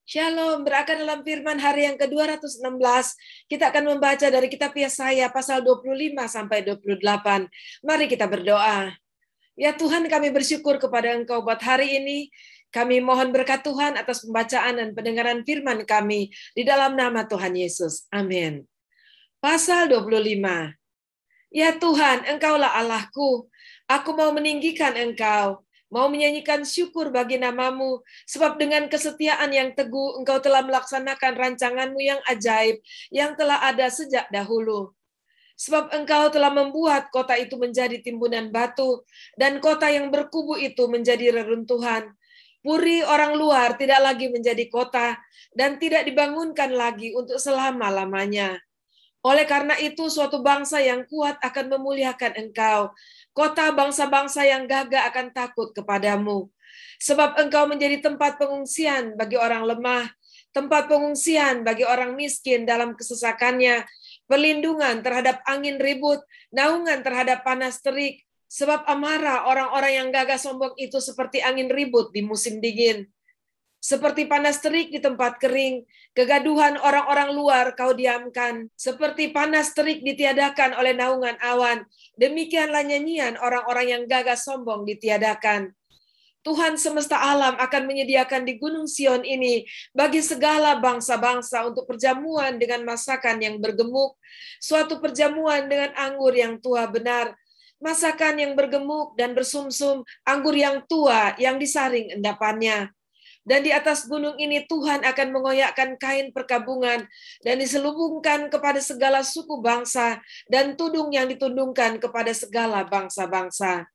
Shalom, berakan dalam firman hari yang ke-216. Kita akan membaca dari kitab Yesaya pasal 25 sampai 28. Mari kita berdoa. Ya Tuhan, kami bersyukur kepada Engkau buat hari ini. Kami mohon berkat Tuhan atas pembacaan dan pendengaran firman kami di dalam nama Tuhan Yesus. Amin. Pasal 25. Ya Tuhan, Engkaulah Allahku. Aku mau meninggikan Engkau, mau menyanyikan syukur bagi nama-Mu, sebab dengan kesetiaan yang teguh Engkau telah melaksanakan rancangan-Mu yang ajaib, yang telah ada sejak dahulu. Sebab Engkau telah membuat kota itu menjadi timbunan batu, dan kota yang berkubu itu menjadi reruntuhan. Puri orang luar tidak lagi menjadi kota, dan tidak dibangunkan lagi untuk selama-lamanya. Oleh karena itu, suatu bangsa yang kuat akan memuliakan Engkau. Kota bangsa-bangsa yang gagah akan takut kepadamu. Sebab Engkau menjadi tempat pengungsian bagi orang lemah, tempat pengungsian bagi orang miskin dalam kesesakannya, perlindungan terhadap angin ribut, naungan terhadap panas terik. Sebab amarah orang-orang yang gagah sombong itu seperti angin ribut di musim dingin. Seperti panas terik di tempat kering, kegaduhan orang-orang luar kau diamkan. Seperti panas terik ditiadakan oleh naungan awan, demikianlah nyanyian orang-orang yang gagah sombong ditiadakan. Tuhan semesta alam akan menyediakan di Gunung Sion ini bagi segala bangsa-bangsa untuk perjamuan dengan masakan yang bergemuk, suatu perjamuan dengan anggur yang tua benar, masakan yang bergemuk dan bersumsum, anggur yang tua yang disaring endapannya. Dan di atas gunung ini Tuhan akan mengoyakkan kain perkabungan dan diselubungkan kepada segala suku bangsa dan tudung yang ditundungkan kepada segala bangsa-bangsa.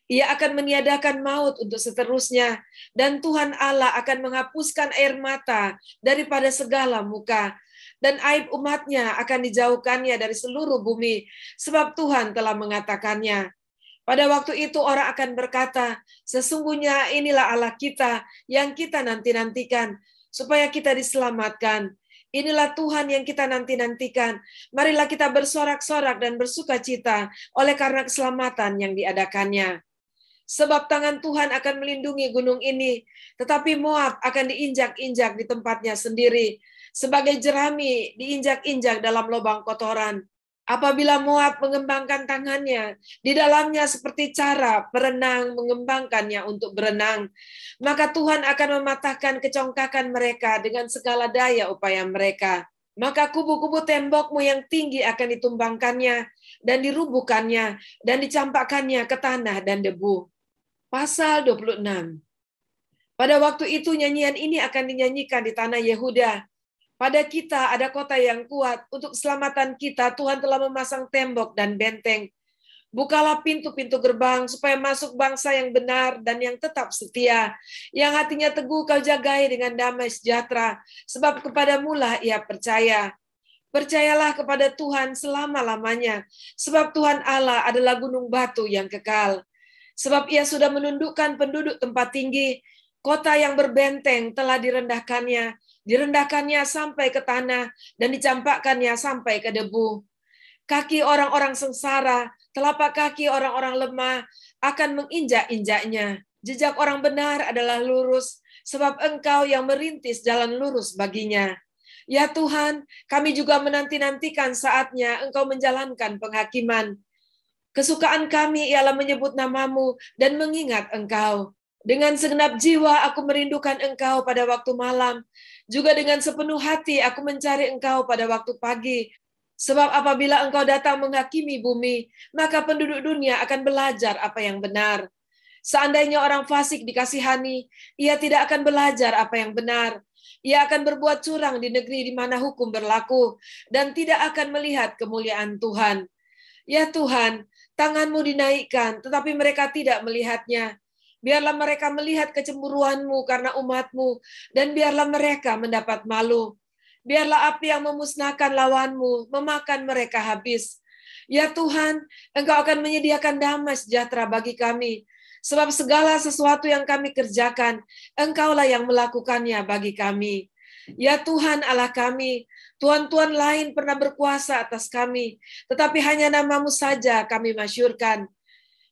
Ia akan meniadakan maut untuk seterusnya, dan Tuhan Allah akan menghapuskan air mata daripada segala muka, dan aib umatnya akan dijauhkannya dari seluruh bumi, sebab Tuhan telah mengatakannya. Pada waktu itu orang akan berkata, sesungguhnya inilah Allah kita yang kita nanti-nantikan, supaya kita diselamatkan. Inilah Tuhan yang kita nanti-nantikan. Marilah kita bersorak-sorak dan bersuka cita oleh karena keselamatan yang diadakannya. Sebab tangan Tuhan akan melindungi gunung ini, tetapi Moab akan diinjak-injak di tempatnya sendiri, sebagai jerami diinjak-injak dalam lubang kotoran. Apabila Moab mengembangkan tangannya, di dalamnya seperti cara perenang mengembangkannya untuk berenang, maka Tuhan akan mematahkan kecongkakan mereka dengan segala daya upaya mereka. Maka kubu-kubu tembokmu yang tinggi akan ditumbangkannya dan dirubuhkannya dan dicampakkannya ke tanah dan debu. Pasal 26. Pada waktu itu nyanyian ini akan dinyanyikan di tanah Yehuda. Pada kita ada kota yang kuat, untuk keselamatan kita Tuhan telah memasang tembok dan benteng. Bukalah pintu-pintu gerbang, supaya masuk bangsa yang benar dan yang tetap setia, yang hatinya teguh kau jagai dengan damai sejahtera, sebab kepadamulah ia percaya. Percayalah kepada Tuhan selama-lamanya, sebab Tuhan Allah adalah gunung batu yang kekal. Sebab ia sudah menundukkan penduduk tempat tinggi, kota yang berbenteng telah direndahkannya sampai ke tanah dan dicampakkannya sampai ke debu. Kaki orang-orang sengsara, telapak kaki orang-orang lemah akan menginjak-injaknya. Jejak orang benar adalah lurus, sebab Engkau yang merintis jalan lurus baginya. Ya Tuhan, kami juga menanti-nantikan saatnya Engkau menjalankan penghakiman. Kesukaan kami ialah menyebut nama-Mu dan mengingat Engkau. Dengan segenap jiwa aku merindukan Engkau pada waktu malam. Juga dengan sepenuh hati aku mencari Engkau pada waktu pagi. Sebab apabila Engkau datang menghakimi bumi, maka penduduk dunia akan belajar apa yang benar. Seandainya orang fasik dikasihani, ia tidak akan belajar apa yang benar. Ia akan berbuat curang di negeri di mana hukum berlaku, dan tidak akan melihat kemuliaan Tuhan. Ya Tuhan, tangan-Mu dinaikkan, tetapi mereka tidak melihatnya. Biarlah mereka melihat kecemburuan-Mu karena umat-Mu, dan biarlah mereka mendapat malu. Biarlah api yang memusnahkan lawan-Mu memakan mereka habis. Ya Tuhan, Engkau akan menyediakan damai sejahtera bagi kami, sebab segala sesuatu yang kami kerjakan, Engkaulah yang melakukannya bagi kami. Ya Tuhan Allah kami, Tuhan-Tuhan lain pernah berkuasa atas kami, tetapi hanya nama-Mu saja kami masyurkan.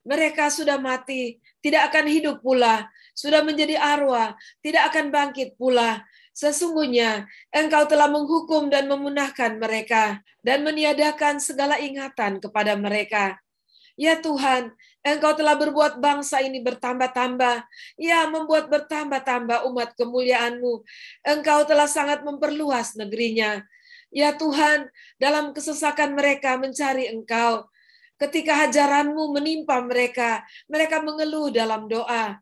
Mereka sudah mati, tidak akan hidup pula, sudah menjadi arwah, tidak akan bangkit pula. Sesungguhnya Engkau telah menghukum dan memunahkan mereka dan meniadakan segala ingatan kepada mereka. Ya Tuhan, Engkau telah berbuat bangsa ini bertambah-tambah. Ya, membuat bertambah-tambah umat kemuliaan-Mu. Engkau telah sangat memperluas negerinya. Ya Tuhan, dalam kesesakan mereka mencari Engkau. Ketika hajaran-Mu menimpa mereka, mereka mengeluh dalam doa.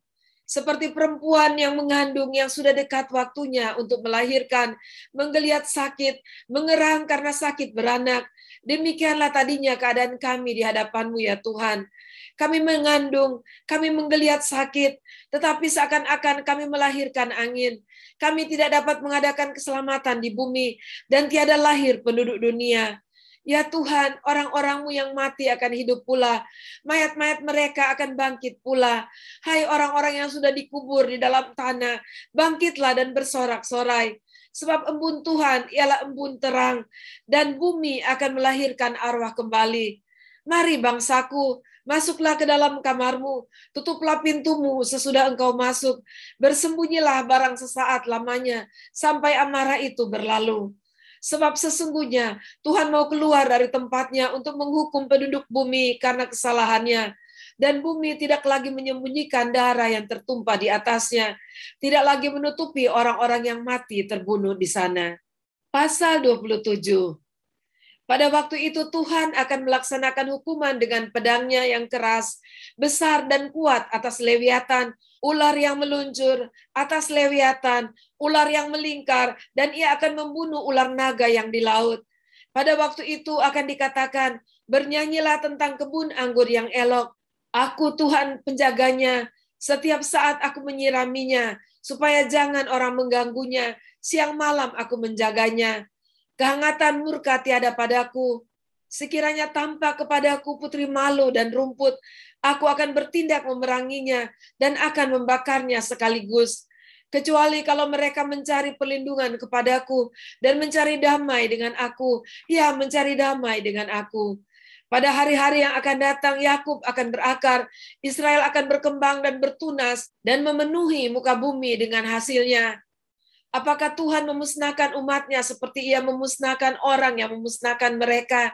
Seperti perempuan yang mengandung yang sudah dekat waktunya untuk melahirkan, menggeliat sakit, mengerang karena sakit beranak. Demikianlah tadinya keadaan kami di hadapan-Mu ya Tuhan. Kami mengandung, kami menggeliat sakit, tetapi seakan-akan kami melahirkan angin. Kami tidak dapat mengadakan keselamatan di bumi, dan tiada lahir penduduk dunia. Ya Tuhan, orang-orang-Mu yang mati akan hidup pula. Mayat-mayat mereka akan bangkit pula. Hai orang-orang yang sudah dikubur di dalam tanah, bangkitlah dan bersorak-sorai. Sebab embun Tuhan ialah embun terang, dan bumi akan melahirkan arwah kembali. Mari bangsaku, masuklah ke dalam kamarmu, tutuplah pintumu sesudah engkau masuk. Bersembunyilah barang sesaat lamanya, sampai amarah itu berlalu. Sebab sesungguhnya Tuhan mau keluar dari tempatnya untuk menghukum penduduk bumi karena kesalahannya. Dan bumi tidak lagi menyembunyikan darah yang tertumpah di atasnya. Tidak lagi menutupi orang-orang yang mati terbunuh di sana. Pasal 27. Pada waktu itu Tuhan akan melaksanakan hukuman dengan pedangnya yang keras, besar dan kuat atas Lewiatan, ular yang meluncur, atas Lewiatan, ular yang melingkar, dan ia akan membunuh ular naga yang di laut. Pada waktu itu akan dikatakan, bernyanyilah tentang kebun anggur yang elok. Aku Tuhan penjaganya, setiap saat aku menyiraminya, supaya jangan orang mengganggunya, siang malam aku menjaganya. Kehangatan murka tiada padaku. Sekiranya tampak kepadaku putri malu dan rumput, aku akan bertindak memeranginya dan akan membakarnya sekaligus. Kecuali kalau mereka mencari perlindungan kepadaku dan mencari damai dengan aku, ya mencari damai dengan aku. Pada hari-hari yang akan datang, Yakub akan berakar, Israel akan berkembang dan bertunas, dan memenuhi muka bumi dengan hasilnya. Apakah Tuhan memusnahkan umatnya seperti ia memusnahkan orang yang memusnahkan mereka?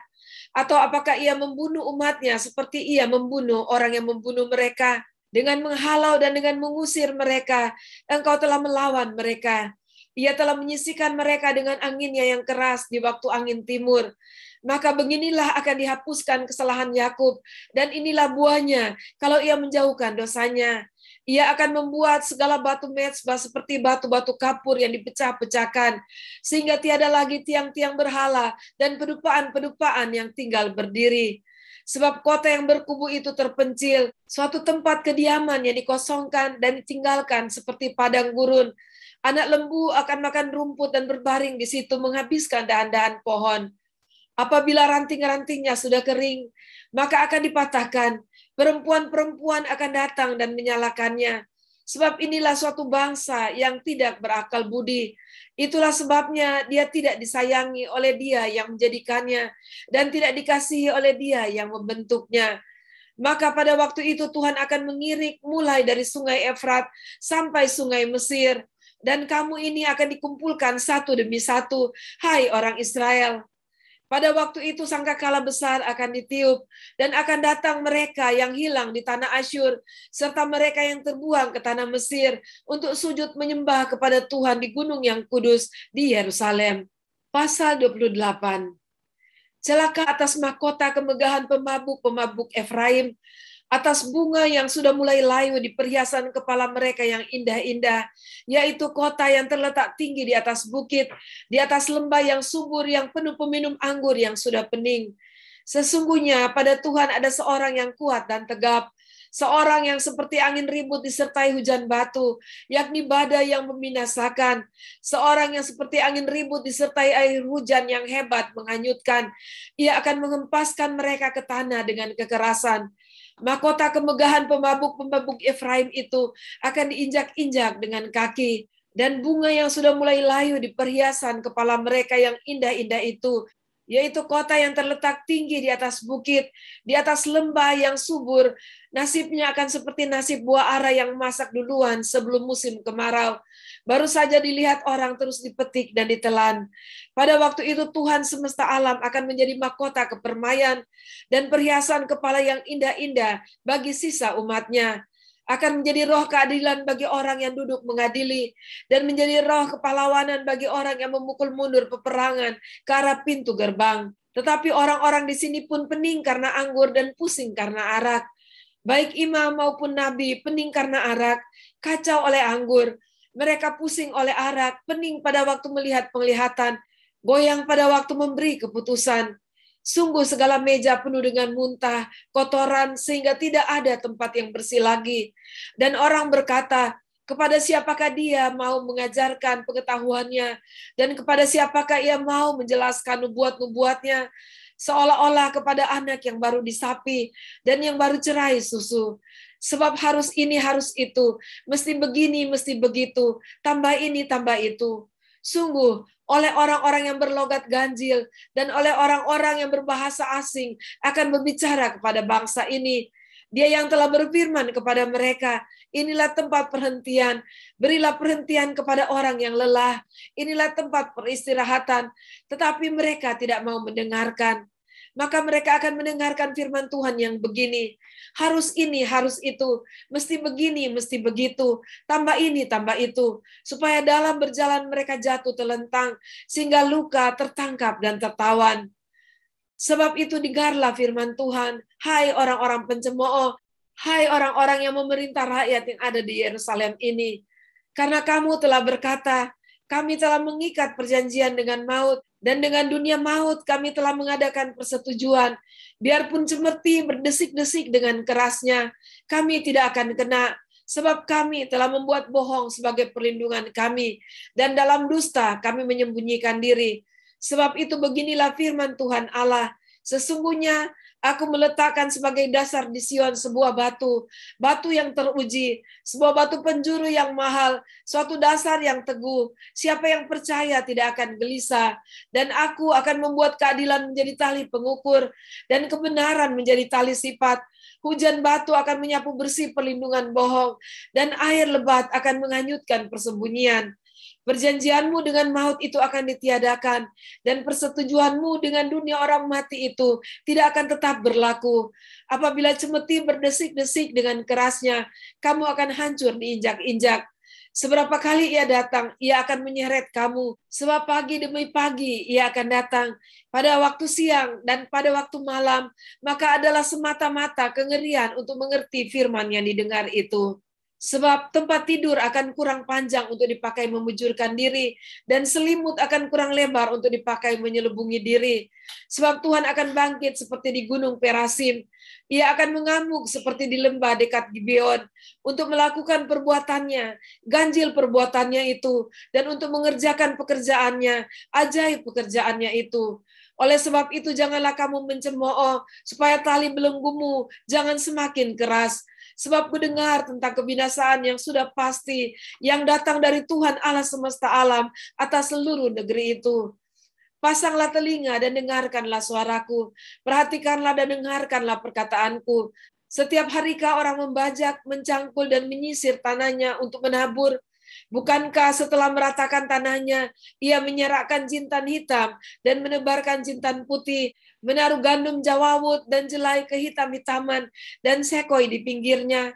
Atau apakah ia membunuh umatnya seperti ia membunuh orang yang membunuh mereka? Dengan menghalau dan dengan mengusir mereka, Engkau telah melawan mereka. Ia telah menyisikan mereka dengan anginnya yang keras di waktu angin timur. Maka beginilah akan dihapuskan kesalahan Yakub, dan inilah buahnya kalau ia menjauhkan dosanya. Ia akan membuat segala batu mezbah seperti batu-batu kapur yang dipecah-pecahkan, sehingga tiada lagi tiang-tiang berhala dan pedupaan-pedupaan yang tinggal berdiri. Sebab kota yang berkubu itu terpencil, suatu tempat kediaman yang dikosongkan dan ditinggalkan seperti padang gurun. Anak lembu akan makan rumput dan berbaring di situ menghabiskan dahan-dahan pohon. Apabila ranting-rantingnya sudah kering, maka akan dipatahkan. Perempuan-perempuan akan datang dan menyalakannya. Sebab inilah suatu bangsa yang tidak berakal budi. Itulah sebabnya dia tidak disayangi oleh dia yang menjadikannya, dan tidak dikasihi oleh dia yang membentuknya. Maka pada waktu itu Tuhan akan mengirik mulai dari sungai Efrat sampai sungai Mesir. Dan kamu ini akan dikumpulkan satu demi satu, hai orang Israel. Pada waktu itu sangkakala besar akan ditiup, dan akan datang mereka yang hilang di tanah Asyur, serta mereka yang terbuang ke tanah Mesir, untuk sujud menyembah kepada Tuhan di gunung yang kudus di Yerusalem. Pasal 28. Celaka atas mahkota kemegahan pemabuk-pemabuk Efraim, atas bunga yang sudah mulai layu di perhiasan kepala mereka yang indah-indah, yaitu kota yang terletak tinggi di atas bukit, di atas lembah yang subur, yang penuh peminum anggur yang sudah pening. Sesungguhnya pada Tuhan ada seorang yang kuat dan tegap, seorang yang seperti angin ribut disertai hujan batu, yakni badai yang membinasakan, seorang yang seperti angin ribut disertai air hujan yang hebat menghanyutkan. Ia akan mengempaskan mereka ke tanah dengan kekerasan. Mahkota kemegahan pemabuk-pemabuk Efraim itu akan diinjak-injak dengan kaki, dan bunga yang sudah mulai layu di perhiasan kepala mereka yang indah-indah itu yaitu kota yang terletak tinggi di atas bukit, di atas lembah yang subur. Nasibnya akan seperti nasib buah ara yang masak duluan sebelum musim kemarau. Baru saja dilihat orang terus dipetik dan ditelan. Pada waktu itu Tuhan semesta alam akan menjadi mahkota kepermaian dan perhiasan kepala yang indah-indah bagi sisa umatnya. Akan menjadi roh keadilan bagi orang yang duduk mengadili, dan menjadi roh kepahlawanan bagi orang yang memukul mundur peperangan ke arah pintu gerbang. Tetapi orang-orang di sini pun pening karena anggur dan pusing karena arak. Baik imam maupun nabi pening karena arak, kacau oleh anggur. Mereka pusing oleh arak, pening pada waktu melihat penglihatan, goyang pada waktu memberi keputusan. Sungguh segala meja penuh dengan muntah, kotoran, sehingga tidak ada tempat yang bersih lagi. Dan orang berkata, kepada siapakah dia mau mengajarkan pengetahuannya, dan kepada siapakah ia mau menjelaskan nubuat-nubuatnya, seolah-olah kepada anak yang baru disapi, dan yang baru cerai susu. Sebab harus ini, harus itu, mesti begini, mesti begitu, tambah ini, tambah itu. Sungguh, oleh orang-orang yang berlogat ganjil dan oleh orang-orang yang berbahasa asing akan berbicara kepada bangsa ini. Dia yang telah berfirman kepada mereka, inilah tempat perhentian, berilah perhentian kepada orang yang lelah, inilah tempat peristirahatan, tetapi mereka tidak mau mendengarkan. Maka mereka akan mendengarkan firman Tuhan yang begini, harus ini, harus itu, mesti begini, mesti begitu, tambah ini, tambah itu, supaya dalam berjalan mereka jatuh telentang, sehingga luka, tertangkap, dan tertawan. Sebab itu dengarlah firman Tuhan, hai orang-orang pencemooh, hai orang-orang yang memerintah rakyat yang ada di Yerusalem ini. Karena kamu telah berkata, kami telah mengikat perjanjian dengan maut, dan dengan dunia maut kami telah mengadakan persetujuan. Biarpun seperti berdesik-desik dengan kerasnya, kami tidak akan kena, sebab kami telah membuat bohong sebagai perlindungan kami, dan dalam dusta kami menyembunyikan diri. Sebab itu beginilah firman Tuhan Allah, sesungguhnya aku meletakkan sebagai dasar di Sion sebuah batu, batu yang teruji, sebuah batu penjuru yang mahal, suatu dasar yang teguh. Siapa yang percaya tidak akan gelisah. Dan aku akan membuat keadilan menjadi tali pengukur, dan kebenaran menjadi tali sifat. Hujan batu akan menyapu bersih perlindungan bohong, dan air lebat akan menghanyutkan persembunyian. Perjanjianmu dengan maut itu akan ditiadakan, dan persetujuanmu dengan dunia orang mati itu tidak akan tetap berlaku. Apabila cemeti berdesik-desik dengan kerasnya, kamu akan hancur diinjak-injak. Seberapa kali ia datang, ia akan menyeret kamu. Sebab pagi demi pagi ia akan datang. Pada waktu siang dan pada waktu malam, maka adalah semata-mata kengerian untuk mengerti firman yang didengar itu. Sebab tempat tidur akan kurang panjang untuk dipakai memujurkan diri, dan selimut akan kurang lebar untuk dipakai menyelubungi diri. Sebab Tuhan akan bangkit seperti di gunung Perasim. Ia akan mengamuk seperti di lembah dekat Gibeon untuk melakukan perbuatannya, ganjil perbuatannya itu, dan untuk mengerjakan pekerjaannya, ajaib pekerjaannya itu. Oleh sebab itu janganlah kamu mencemooh, supaya tali belenggumu jangan semakin keras. Sebab kudengar tentang kebinasaan yang sudah pasti, yang datang dari Tuhan Allah semesta alam atas seluruh negeri itu. Pasanglah telinga dan dengarkanlah suaraku. Perhatikanlah dan dengarkanlah perkataanku. Setiap harikah orang membajak, mencangkul, dan menyisir tanahnya untuk menabur? Bukankah setelah meratakan tanahnya, ia menyerakkan jintan hitam dan menebarkan jintan putih, menaruh gandum jawawut dan jelai kehitam-hitaman dan sekoi di pinggirnya?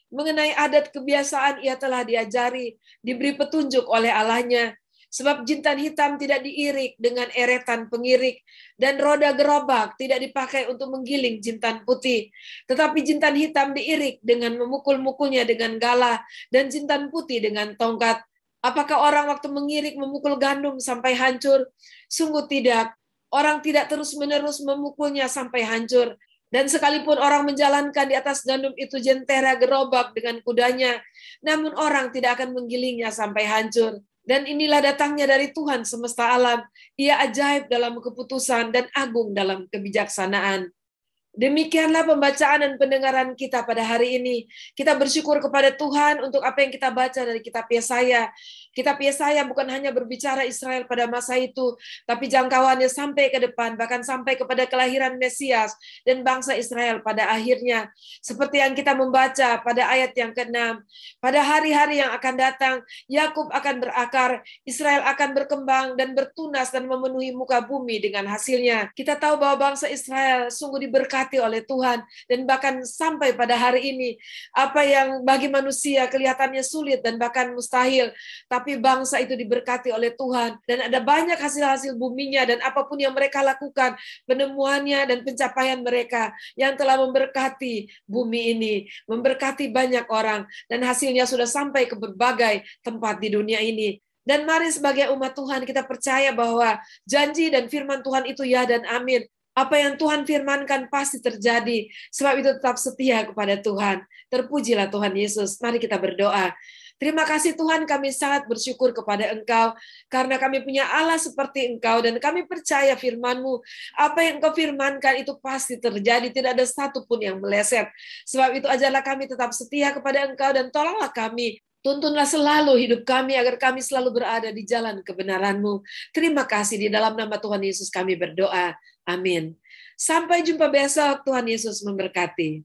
Mengenai adat kebiasaan ia telah diajari, diberi petunjuk oleh Allahnya. Sebab jintan hitam tidak diirik dengan eretan pengirik, dan roda gerobak tidak dipakai untuk menggiling jintan putih. Tetapi jintan hitam diirik dengan memukul-mukulnya dengan galah, dan jintan putih dengan tongkat. Apakah orang waktu mengirik memukul gandum sampai hancur? Sungguh tidak. Orang tidak terus-menerus memukulnya sampai hancur. Dan sekalipun orang menjalankan di atas gandum itu jentera gerobak dengan kudanya, namun orang tidak akan menggilingnya sampai hancur. Dan inilah datangnya dari Tuhan semesta alam. Ia ajaib dalam keputusan dan agung dalam kebijaksanaan. Demikianlah pembacaan dan pendengaran kita pada hari ini. Kita bersyukur kepada Tuhan untuk apa yang kita baca dari kitab Yesaya. Kitab Yesaya bukan hanya berbicara Israel pada masa itu, tapi jangkauannya sampai ke depan, bahkan sampai kepada kelahiran Mesias dan bangsa Israel pada akhirnya. Seperti yang kita membaca pada ayat yang ke-6. Pada hari-hari yang akan datang, Yakub akan berakar, Israel akan berkembang dan bertunas dan memenuhi muka bumi dengan hasilnya. Kita tahu bahwa bangsa Israel sungguh diberkati oleh Tuhan, dan bahkan sampai pada hari ini apa yang bagi manusia kelihatannya sulit dan bahkan mustahil, tapi bangsa itu diberkati oleh Tuhan, dan ada banyak hasil-hasil buminya, dan apapun yang mereka lakukan, penemuannya dan pencapaian mereka yang telah memberkati bumi ini, memberkati banyak orang, dan hasilnya sudah sampai ke berbagai tempat di dunia ini. Dan mari sebagai umat Tuhan kita percaya bahwa janji dan firman Tuhan itu ya dan amin. Apa yang Tuhan firmankan pasti terjadi. Sebab itu tetap setia kepada Tuhan. Terpujilah Tuhan Yesus. Mari kita berdoa. Terima kasih Tuhan, kami sangat bersyukur kepada Engkau, karena kami punya Allah seperti Engkau, dan kami percaya firman-Mu. Apa yang Engkau firmankan itu pasti terjadi, tidak ada satupun yang meleset. Sebab itu ajarlah kami tetap setia kepada Engkau, dan tolonglah kami. Tuntunlah selalu hidup kami, agar kami selalu berada di jalan kebenaran-Mu. Terima kasih, di dalam nama Tuhan Yesus kami berdoa. Amin. Sampai jumpa besok. Tuhan Yesus memberkati.